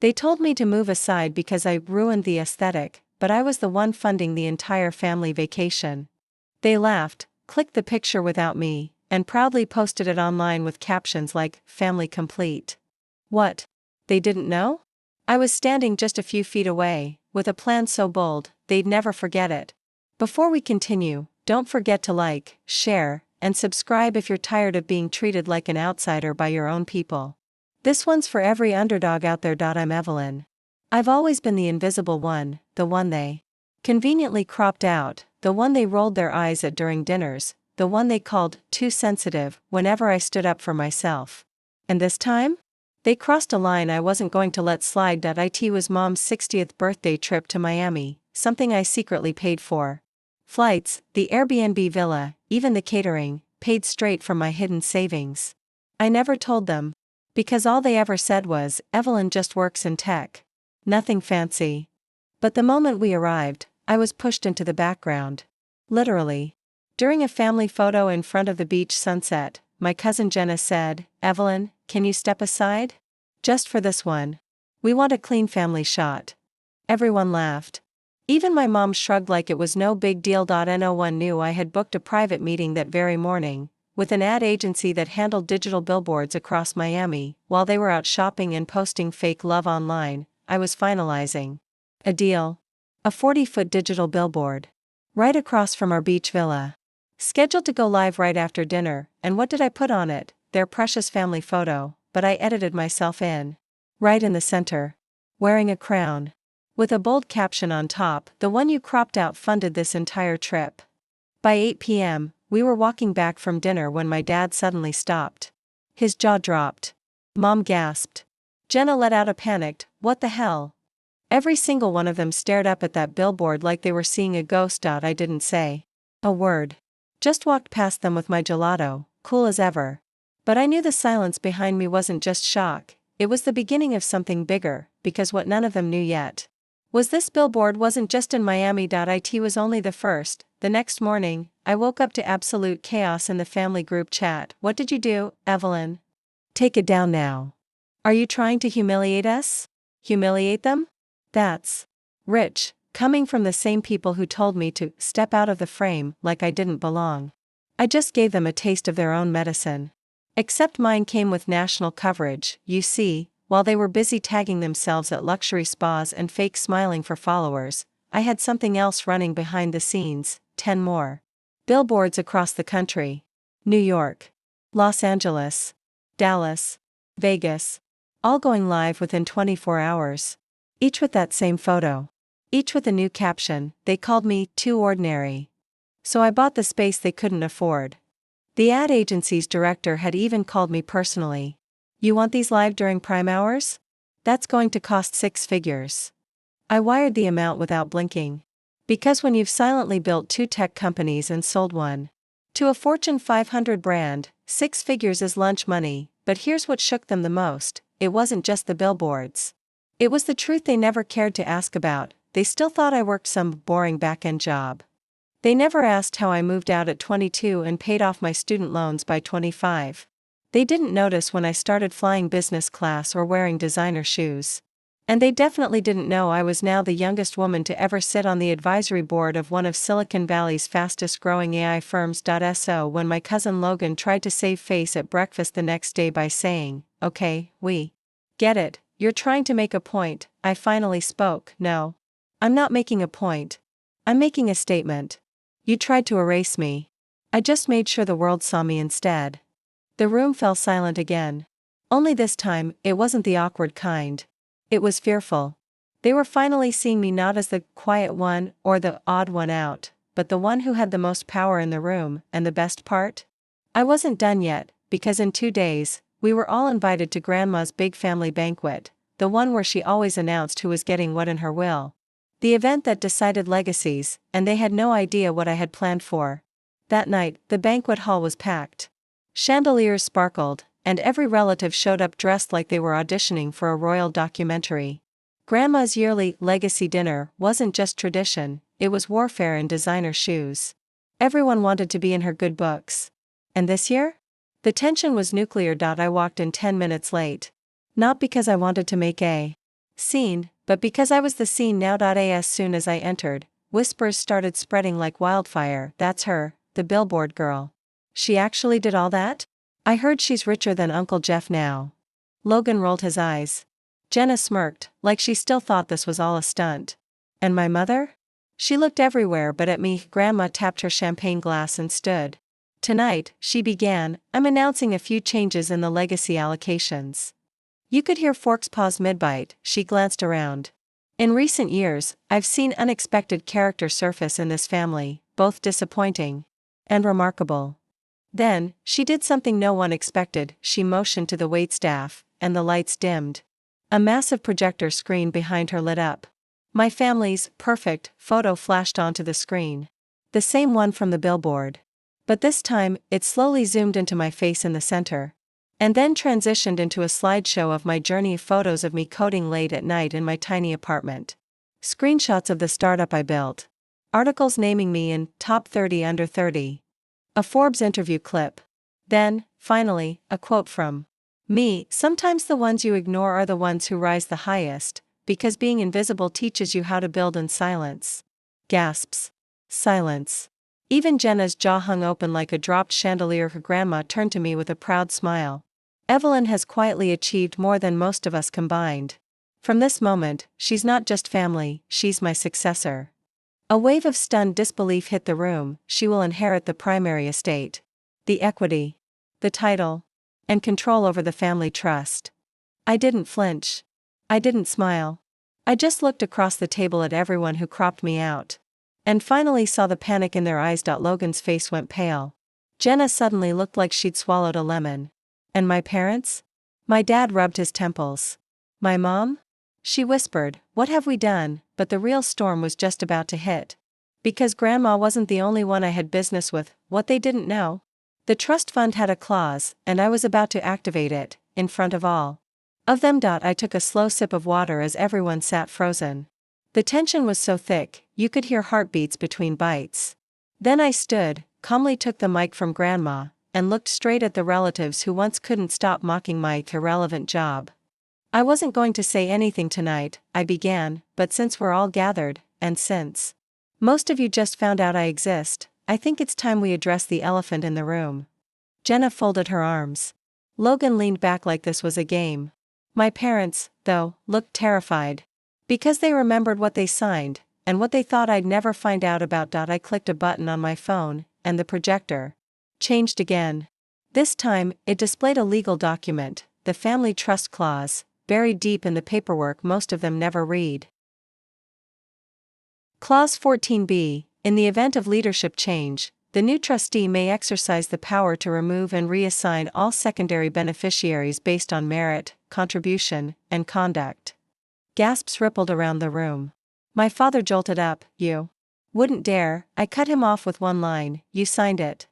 They told me to move aside because I ruined the aesthetic, but I was the one funding the entire family vacation. They laughed, clicked the picture without me, and proudly posted it online with captions like, "Family complete." What? They didn't know? I was standing just a few feet away, with a plan so bold, they'd never forget it. Before we continue, don't forget to like, share, and subscribe if you're tired of being treated like an outsider by your own people. This one's for every underdog out there. I'm Evelyn. I've always been the invisible one, the one they conveniently cropped out, the one they rolled their eyes at during dinners, the one they called too sensitive whenever I stood up for myself. And this time? They crossed a line I wasn't going to let slide. It was Mom's 60th birthday trip to Miami, something I secretly paid for. Flights, the Airbnb villa, even the catering, paid straight from my hidden savings. I never told them, because all they ever said was, "Evelyn just works in tech. Nothing fancy." But the moment we arrived, I was pushed into the background. Literally. During a family photo in front of the beach sunset, my cousin Jenna said, "Evelyn, can you step aside? Just for this one. We want a clean family shot." Everyone laughed. Even my mom shrugged like it was no big deal. No one knew I had booked a private meeting that very morning, with an ad agency that handled digital billboards across Miami. While they were out shopping and posting fake love online, I was finalizing a deal. A 40-foot digital billboard. Right across from our beach villa. Scheduled to go live right after dinner, and what did I put on it? Their precious family photo, but I edited myself in. Right in the center. Wearing a crown. With a bold caption on top, "The one you cropped out funded this entire trip." By 8 p.m., we were walking back from dinner when my dad suddenly stopped. His jaw dropped. Mom gasped. Jenna let out a panicked, "What the hell?" Every single one of them stared up at that billboard like they were seeing a ghost. I didn't say a word. Just walked past them with my gelato, cool as ever. But I knew the silence behind me wasn't just shock, it was the beginning of something bigger, because what none of them knew yet was this billboard wasn't just in Miami. It was only the first. The next morning, I woke up to absolute chaos in the family group chat. "What did you do, Evelyn? Take it down now. Are you trying to humiliate us? Humiliate them? That's rich, coming from the same people who told me to step out of the frame like I didn't belong." I just gave them a taste of their own medicine. Except mine came with national coverage, you see. While they were busy tagging themselves at luxury spas and fake smiling for followers, I had something else running behind the scenes, 10 more. Billboards across the country. New York. Los Angeles. Dallas. Vegas. All going live within 24 hours. Each with that same photo. Each with a new caption. They called me too ordinary. So I bought the space they couldn't afford. The ad agency's director had even called me personally. "You want these live during prime hours? That's going to cost 6 figures. I wired the amount without blinking. Because when you've silently built 2 tech companies and sold one to a Fortune 500 brand, 6 figures is lunch money. But here's what shook them the most, it wasn't just the billboards. It was the truth they never cared to ask about. They still thought I worked some boring back-end job. They never asked how I moved out at 22 and paid off my student loans by 25. They didn't notice when I started flying business class or wearing designer shoes. And they definitely didn't know I was now the youngest woman to ever sit on the advisory board of one of Silicon Valley's fastest-growing AI firms. So when my cousin Logan tried to save face at breakfast the next day by saying, "Okay, we get it, you're trying to make a point," I finally spoke. "No. I'm not making a point. I'm making a statement. You tried to erase me. I just made sure the world saw me instead." The room fell silent again. Only this time, it wasn't the awkward kind. It was fearful. They were finally seeing me not as the quiet one or the odd one out, but the one who had the most power in the room. And the best part? I wasn't done yet, because in 2 days, we were all invited to Grandma's big family banquet, the one where she always announced who was getting what in her will. The event that decided legacies, and they had no idea what I had planned for. That night, the banquet hall was packed. Chandeliers sparkled, and every relative showed up dressed like they were auditioning for a royal documentary. Grandma's yearly legacy dinner wasn't just tradition, it was warfare in designer shoes. Everyone wanted to be in her good books. And this year? The tension was nuclear. I walked in 10 minutes late. Not because I wanted to make a Seen, but because I was the scene now. As soon as I entered, whispers started spreading like wildfire. That's her, the Billboard girl. She actually did all that? I heard she's richer than Uncle Jeff now. Logan rolled his eyes. Jenna smirked, like she still thought this was all a stunt. And my mother? She looked everywhere but at me. Grandma tapped her champagne glass and stood. Tonight, she began, I'm announcing a few changes in the legacy allocations. You could hear Forks pause mid-bite. She glanced around. In recent years, I've seen unexpected characters surface in this family, both disappointing and remarkable. Then, she did something no one expected. She motioned to the waitstaff, and the lights dimmed. A massive projector screen behind her lit up. My family's perfect photo flashed onto the screen. The same one from the billboard. But this time, it slowly zoomed into my face in the center. And then transitioned into a slideshow of my journey, photos of me coding late at night in my tiny apartment. Screenshots of the startup I built. Articles naming me in Top 30 Under 30. A Forbes interview clip. Then, finally, a quote from me. Sometimes the ones you ignore are the ones who rise the highest, because being invisible teaches you how to build in silence. Gasps. Silence. Even Jenna's jaw hung open like a dropped chandelier. Her grandma turned to me with a proud smile. Evelyn has quietly achieved more than most of us combined. From this moment, she's not just family, she's my successor. A wave of stunned disbelief hit the room. She will inherit the primary estate, the equity, the title, and control over the family trust. I didn't flinch. I didn't smile. I just looked across the table at everyone who cropped me out. And finally saw the panic in their eyes. Logan's face went pale. Jenna suddenly looked like she'd swallowed a lemon. And my parents? My dad rubbed his temples. My mom? She whispered, what have we done? But the real storm was just about to hit. Because Grandma wasn't the only one I had business with. What they didn't know? The trust fund had a clause, and I was about to activate it, in front of all of them. I took a slow sip of water as everyone sat frozen. The tension was so thick, you could hear heartbeats between bites. Then I stood, calmly took the mic from Grandma, and looked straight at the relatives who once couldn't stop mocking my irrelevant job. I wasn't going to say anything tonight, I began, but since we're all gathered, and since most of you just found out I exist, I think it's time we address the elephant in the room. Jenna folded her arms. Logan leaned back like this was a game. My parents, though, looked terrified. Because they remembered what they signed, and what they thought I'd never find out about. I clicked a button on my phone, and the projector changed again. This time, it displayed a legal document, the family trust clause, buried deep in the paperwork most of them never read. Clause 14b, in the event of leadership change, the new trustee may exercise the power to remove and reassign all secondary beneficiaries based on merit, contribution, and conduct. Gasps rippled around the room. My father jolted up. You wouldn't dare. I cut him off with one line, you signed it.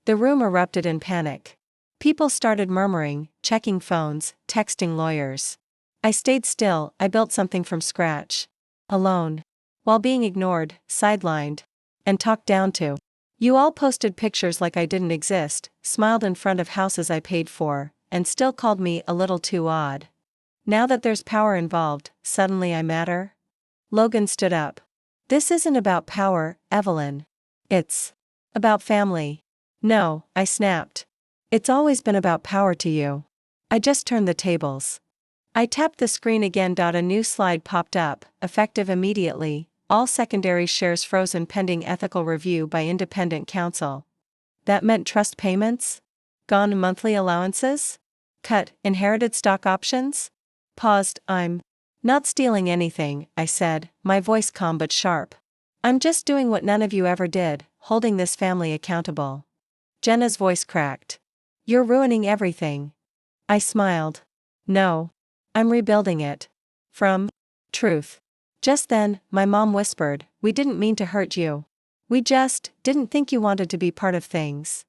The room erupted in panic. People started murmuring, checking phones, texting lawyers. I stayed still. I built something from scratch. Alone. While being ignored, sidelined, and talked down to. You all posted pictures like I didn't exist, smiled in front of houses I paid for, and still called me a little too odd. Now that there's power involved, suddenly I matter? Logan stood up. This isn't about power, Evelyn. It's about family. No, I snapped. It's always been about power to you. I just turned the tables. I tapped the screen again. A new slide popped up, effective immediately. All secondary shares frozen pending ethical review by independent counsel. That meant trust payments? Gone monthly allowances? Cut inherited stock options? Paused. I'm not stealing anything, I said, my voice calm but sharp. I'm just doing what none of you ever did, holding this family accountable. Jenna's voice cracked. You're ruining everything. I smiled. No. I'm rebuilding it. From truth. Just then, my mom whispered, we didn't mean to hurt you. We just didn't think you wanted to be part of things.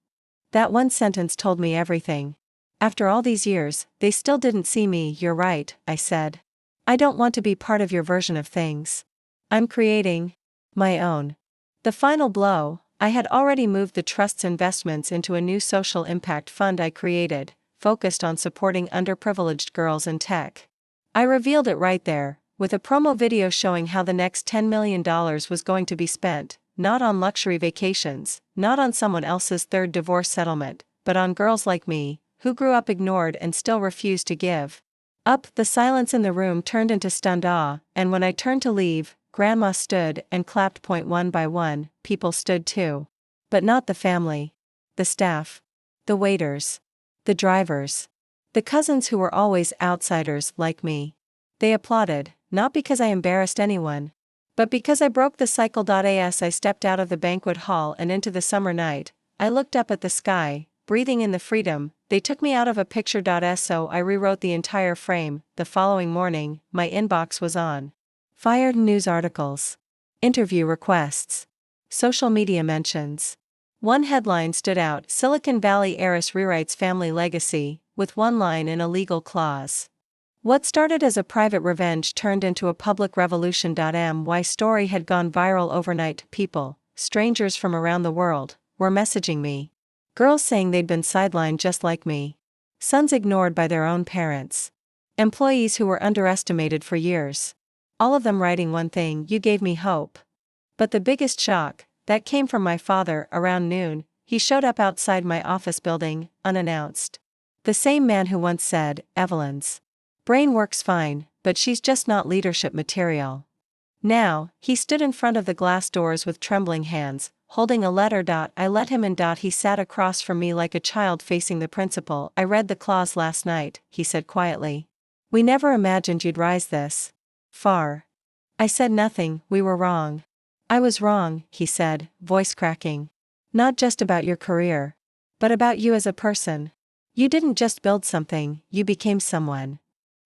That one sentence told me everything. After all these years, they still didn't see me. You're right, I said. I don't want to be part of your version of things. I'm creating my own. The final blow, I had already moved the trust's investments into a new social impact fund I created, focused on supporting underprivileged girls in tech. I revealed it right there, with a promo video showing how the next $10 million was going to be spent, not on luxury vacations, not on someone else's third divorce settlement, but on girls like me, who grew up ignored and still refused to give up. The silence in the room turned into stunned awe, and when I turned to leave, Grandma stood and clapped. One by one, people stood too. But not the family. The staff. The waiters. The drivers. The cousins who were always outsiders like me. They applauded, not because I embarrassed anyone, but because I broke the cycle. As I stepped out of the banquet hall and into the summer night, I looked up at the sky, breathing in the freedom. They took me out of a picture. So I rewrote the entire frame. The following morning, my inbox was on fired news articles, interview requests, social media mentions. One headline stood out: Silicon Valley heiress rewrites family legacy, with one line in a legal clause. What started as a private revenge turned into a public revolution. My story had gone viral overnight. People, strangers from around the world, were messaging me. Girls saying they'd been sidelined just like me. Sons ignored by their own parents. Employees who were underestimated for years. All of them writing one thing: you gave me hope. But the biggest shock, that came from my father. Around noon, he showed up outside my office building, unannounced. The same man who once said, "Evelyn's brain works fine, but she's just not leadership material." Now, he stood in front of the glass doors with trembling hands, holding a letter. I let him in. He sat across from me like a child facing the principal. "I read the clause last night," he said quietly. "We never imagined you'd rise this far." I said nothing. "We were wrong." "I was wrong," he said, voice cracking. "Not just about your career, but about you as a person. You didn't just build something, you became someone."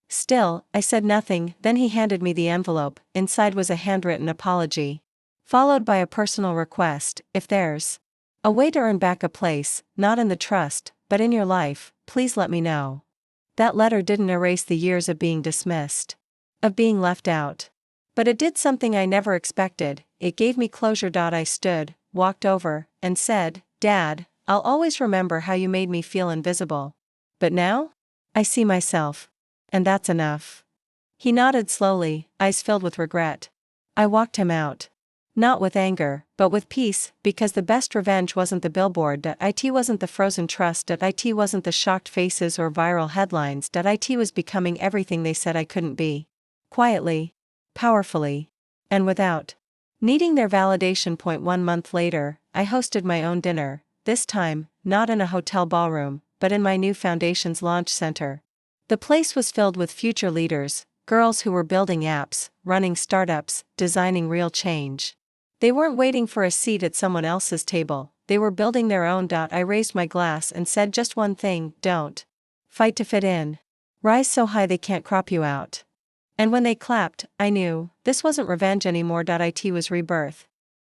Still, I said nothing. Then he handed me the envelope. Inside was a handwritten apology, followed by a personal request: "If there's a way to earn back a place, not in the trust, but in your life, please let me know." That letter didn't erase the years of being dismissed, of being left out. But it did something I never expected: it gave me closure. I stood, walked over, and said, "Dad, I'll always remember how you made me feel invisible. But now? I see myself. And that's enough." He nodded slowly, eyes filled with regret. I walked him out. Not with anger, but with peace, because the best revenge wasn't the billboard. It wasn't the frozen trust. It wasn't the shocked faces or viral headlines. It was becoming everything they said I couldn't be. Quietly. Powerfully. And without needing their validation. 1 month later, I hosted my own dinner, this time, not in a hotel ballroom, but in my new foundation's launch center. The place was filled with future leaders, girls who were building apps, running startups, designing real change. They weren't waiting for a seat at someone else's table, they were building their own. I raised my glass and said just one thing: don't fight to fit in. Rise so high they can't crop you out. And when they clapped, I knew, this wasn't revenge anymore. It was rebirth.